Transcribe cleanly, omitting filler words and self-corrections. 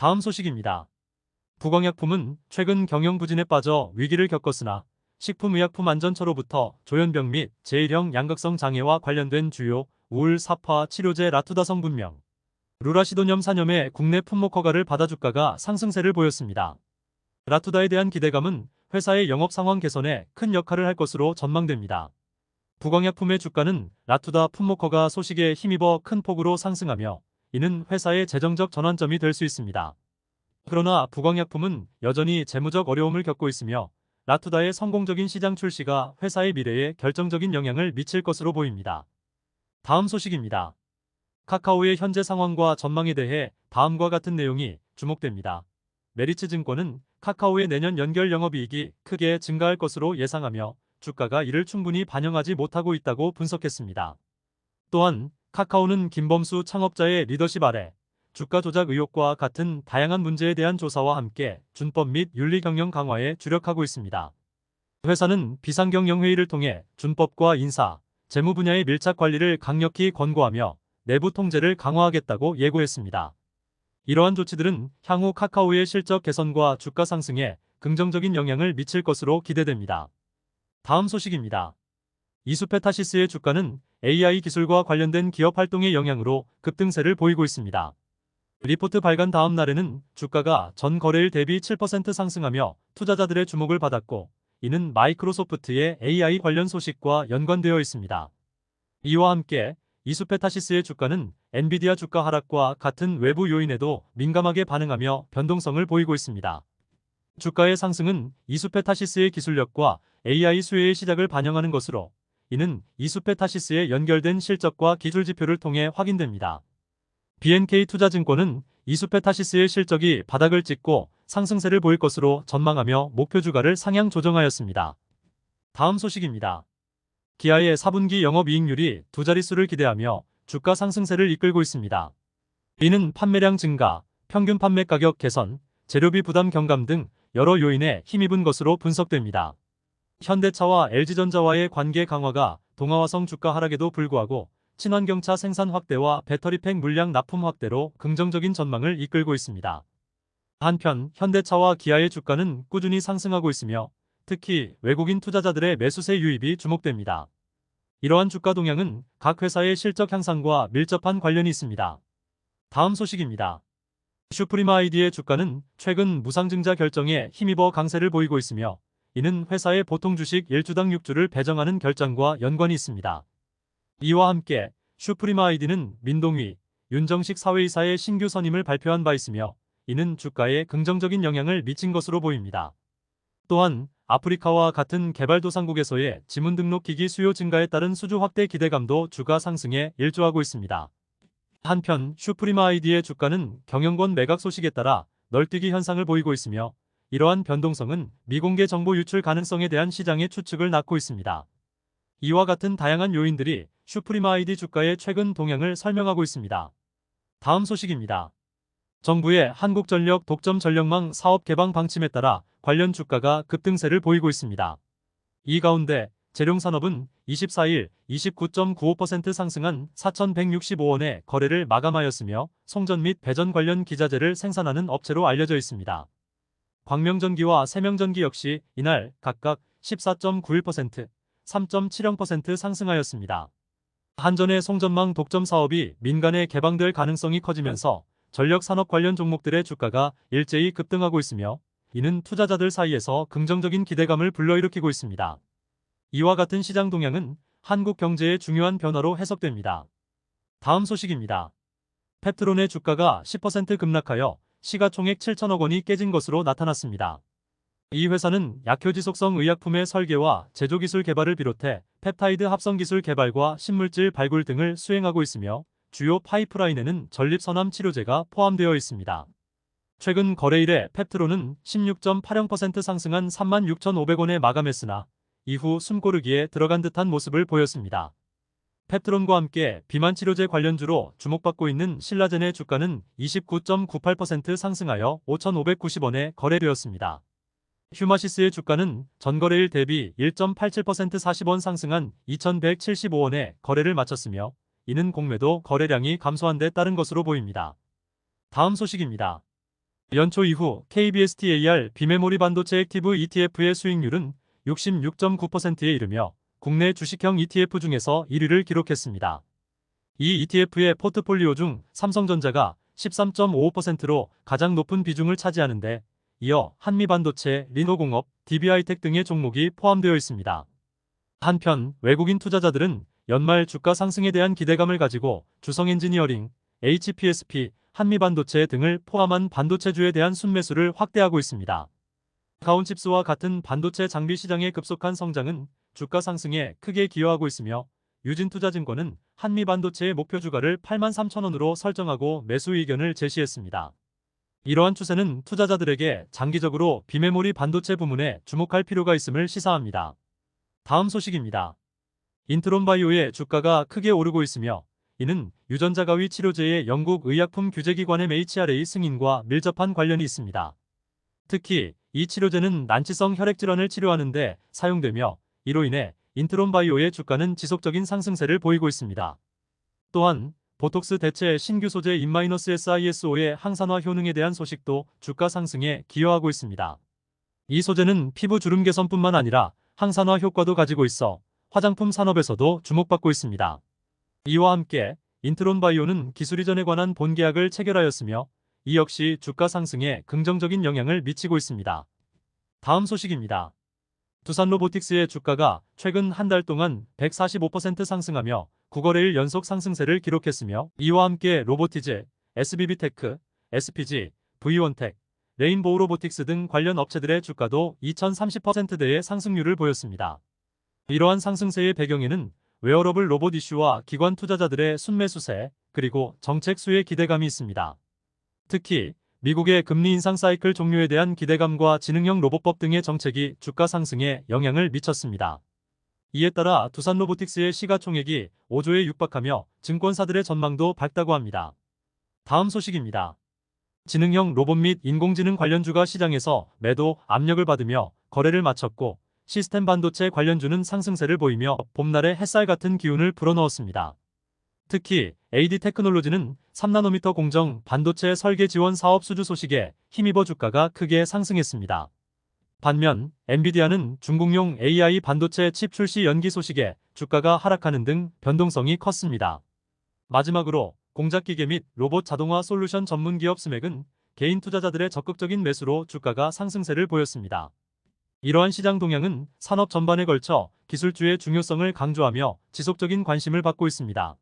다음 소식입니다. 부광약품은 최근 경영 부진에 빠져 위기를 겪었으나 식품의약품안전처로부터 조현병 및 제1형 양극성 장애와 관련된 주요 우울 사파 치료제 라투다 성분명 루라시도염 산염의 국내 품목 허가를 받아 주가가 상승세를 보였습니다. 라투다에 대한 기대감은 회사의 영업 상황 개선에 큰 역할을 할 것으로 전망됩니다. 부광약품의 주가는 라투다 품목 허가 소식에 힘입어 큰 폭으로 상승하며 이는 회사의 재정적 전환점이 될 수 있습니다. 그러나 부광약품은 여전히 재무적 어려움을 겪고 있으며 라투다의 성공적인 시장 출시가 회사의 미래에 결정적인 영향을 미칠 것으로 보입니다. 다음 소식입니다. 카카오의 현재 상황과 전망에 대해 다음과 같은 내용이 주목됩니다. 메리츠 증권은 카카오의 내년 연결 영업이익이 크게 증가할 것으로 예상하며 주가가 이를 충분히 반영하지 못하고 있다고 분석했습니다. 또한 카카오는 김범수 창업자의 리더십 아래 주가 조작 의혹과 같은 다양한 문제에 대한 조사와 함께 준법 및 윤리 경영 강화에 주력하고 있습니다. 회사는 비상경영회의를 통해 준법과 인사, 재무 분야의 밀착 관리를 강력히 권고하며 내부 통제를 강화하겠다고 예고했습니다. 이러한 조치들은 향후 카카오의 실적 개선과 주가 상승에 긍정적인 영향을 미칠 것으로 기대됩니다. 다음 소식입니다. 이수페타시스의 주가는 AI 기술과 관련된 기업 활동의 영향으로 급등세를 보이고 있습니다. 리포트 발간 다음 날에는 주가가 전 거래일 대비 7% 상승하며 투자자들의 주목을 받았고, 이는 마이크로소프트의 AI 관련 소식과 연관되어 있습니다. 이와 함께 이수페타시스의 주가는 엔비디아 주가 하락과 같은 외부 요인에도 민감하게 반응하며 변동성을 보이고 있습니다. 주가의 상승은 이수페타시스의 기술력과 AI 수혜의 시작을 반영하는 것으로, 이는 이수페타시스에 연결된 실적과 기술 지표를 통해 확인됩니다. BNK투자증권은 이수페타시스의 실적이 바닥을 찍고 상승세를 보일 것으로 전망하며 목표 주가를 상향 조정하였습니다. 다음 소식입니다. 기아의 4분기 영업이익률이 두 자릿수를 기대하며 주가 상승세를 이끌고 있습니다. 이는 판매량 증가, 평균 판매 가격 개선, 재료비 부담 경감 등 여러 요인에 힘입은 것으로 분석됩니다. 현대차와 LG전자와의 관계 강화가 동아화성 주가 하락에도 불구하고 친환경차 생산 확대와 배터리팩 물량 납품 확대로 긍정적인 전망을 이끌고 있습니다. 한편 현대차와 기아의 주가는 꾸준히 상승하고 있으며 특히 외국인 투자자들의 매수세 유입이 주목됩니다. 이러한 주가 동향은 각 회사의 실적 향상과 밀접한 관련이 있습니다. 다음 소식입니다. 슈프림 아이디의 주가는 최근 무상증자 결정에 힘입어 강세를 보이고 있으며 이는 회사의 보통 주식 1주당 6주를 배정하는 결정과 연관이 있습니다. 이와 함께 슈프림 아이디는 민동휘, 윤정식 사회이사의 신규 선임을 발표한 바 있으며 이는 주가에 긍정적인 영향을 미친 것으로 보입니다. 또한 아프리카와 같은 개발도상국에서의 지문 등록 기기 수요 증가에 따른 수주 확대 기대감도 주가 상승에 일조하고 있습니다. 한편 슈프림 아이디의 주가는 경영권 매각 소식에 따라 널뛰기 현상을 보이고 있으며 이러한 변동성은 미공개 정보 유출 가능성에 대한 시장의 추측을 낳고 있습니다. 이와 같은 다양한 요인들이 슈프림 아이디 주가의 최근 동향을 설명하고 있습니다. 다음 소식입니다. 정부의 한국전력 독점 전력망 사업 개방 방침에 따라 관련 주가가 급등세를 보이고 있습니다. 이 가운데 재룡산업은 24일 29.95% 상승한 4,165원에 거래를 마감하였으며 송전 및 배전 관련 기자재를 생산하는 업체로 알려져 있습니다. 광명전기와 세명전기 역시 이날 각각 14.91%, 3.70% 상승하였습니다. 한전의 송전망 독점 사업이 민간에 개방될 가능성이 커지면서 전력산업 관련 종목들의 주가가 일제히 급등하고 있으며 이는 투자자들 사이에서 긍정적인 기대감을 불러일으키고 있습니다. 이와 같은 시장 동향은 한국 경제의 중요한 변화로 해석됩니다. 다음 소식입니다. 펩트론의 주가가 10% 급락하여 시가총액 7천억 원이 깨진 것으로 나타났습니다. 이 회사는 약효지속성 의약품의 설계와 제조기술 개발을 비롯해 펩타이드 합성기술 개발과 신물질 발굴 등을 수행하고 있으며 주요 파이프라인에는 전립선암 치료제가 포함되어 있습니다. 최근 거래일에 펩트론은 16.80% 상승한 36,500원에 마감했으나 이후 숨고르기에 들어간 듯한 모습을 보였습니다. 펩트론과 함께 비만 치료제 관련주로 주목받고 있는 신라젠의 주가는 29.98% 상승하여 5,590원에 거래되었습니다. 휴마시스의 주가는 전거래일 대비 1.87% 40원 상승한 2,175원에 거래를 마쳤으며 이는 공매도 거래량이 감소한 데 따른 것으로 보입니다. 다음 소식입니다. 연초 이후 KBSTAR 비메모리 반도체 액티브 ETF의 수익률은 66.9%에 이르며 국내 주식형 ETF 중에서 1위를 기록했습니다. 이 ETF의 포트폴리오 중 삼성전자가 13.55%로 가장 높은 비중을 차지하는데 이어 한미반도체, 리노공업, DB하이텍 등의 종목이 포함되어 있습니다. 한편 외국인 투자자들은 연말 주가 상승에 대한 기대감을 가지고 주성엔지니어링, HPSP, 한미반도체 등을 포함한 반도체주에 대한 순매수를 확대하고 있습니다. 카온칩스와 같은 반도체 장비 시장의 급속한 성장은 주가 상승에 크게 기여하고 있으며 유진투자증권은 한미반도체의 목표 주가를 83,000원으로 설정하고 매수 의견을 제시했습니다. 이러한 추세는 투자자들에게 장기적으로 비메모리 반도체 부문에 주목할 필요가 있음을 시사합니다. 다음 소식입니다. 인트론바이오의 주가가 크게 오르고 있으며 이는 유전자 가위 치료제의 영국 의약품 규제기관 MHRA 승인과 밀접한 관련이 있습니다. 특히 이 치료제는 난치성 혈액질환을 치료하는 데 사용되며 이로 인해 인트론바이오의 주가는 지속적인 상승세를 보이고 있습니다. 또한 보톡스 대체 신규 소재 인마이너스-SISO의 항산화 효능에 대한 소식도 주가 상승에 기여하고 있습니다. 이 소재는 피부 주름 개선뿐만 아니라 항산화 효과도 가지고 있어 화장품 산업에서도 주목받고 있습니다. 이와 함께 인트론바이오는 기술 이전에 관한 본계약을 체결하였으며 이 역시 주가 상승에 긍정적인 영향을 미치고 있습니다. 다음 소식입니다. 두산로보틱스의 주가가 최근 한 달 동안 145% 상승하며 9거래일 연속 상승세를 기록했으며 이와 함께 로보티즈, SBB테크, SPG, V원텍, 레인보우 로보틱스 등 관련 업체들의 주가도 2030%대의 상승률을 보였습니다. 이러한 상승세의 배경에는 웨어러블 로봇 이슈와 기관 투자자들의 순매수세, 그리고 정책 수혜 기대감이 있습니다. 특히 미국의 금리 인상 사이클 종료에 대한 기대감과 지능형 로봇법 등의 정책이 주가 상승에 영향을 미쳤습니다. 이에 따라 두산로보틱스의 시가총액이 5조에 육박하며 증권사들의 전망도 밝다고 합니다. 다음 소식입니다. 지능형 로봇 및 인공지능 관련주가 시장에서 매도 압력을 받으며 거래를 마쳤고 시스템 반도체 관련주는 상승세를 보이며 봄날의 햇살 같은 기운을 불어넣었습니다. 특히 AD테크놀로지는 3나노미터 공정 반도체 설계 지원 사업 수주 소식에 힘입어 주가가 크게 상승했습니다. 반면 엔비디아는 중국용 AI 반도체 칩 출시 연기 소식에 주가가 하락하는 등 변동성이 컸습니다. 마지막으로 공작기계 및 로봇 자동화 솔루션 전문 기업 스맥은 개인 투자자들의 적극적인 매수로 주가가 상승세를 보였습니다. 이러한 시장 동향은 산업 전반에 걸쳐 기술주의 중요성을 강조하며 지속적인 관심을 받고 있습니다.